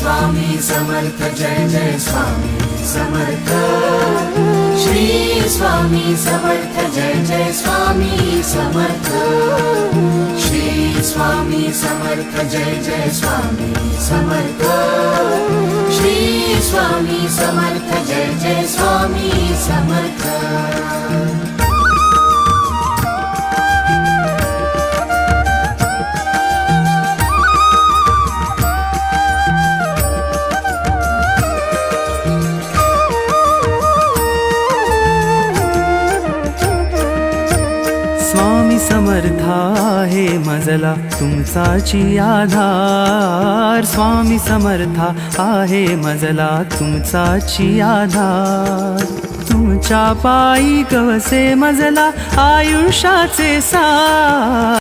स्वामी समर्थ जय जय स्वामी समर्थ श्री स्वामी समर्थ जय जय स्वामी समर्थ श्री स्वामी समर्थ जय जय स्वामी समर्थ श्री स्वामी समर्थ जय जय स्वामी समर्थ। स्वामी समर्था आहे मजला तुमचाची आधार, स्वामी समर्था आहे मजला तुमचाची आधार। तुमच्या पायी कवसे मजला आयुष्याचे सार।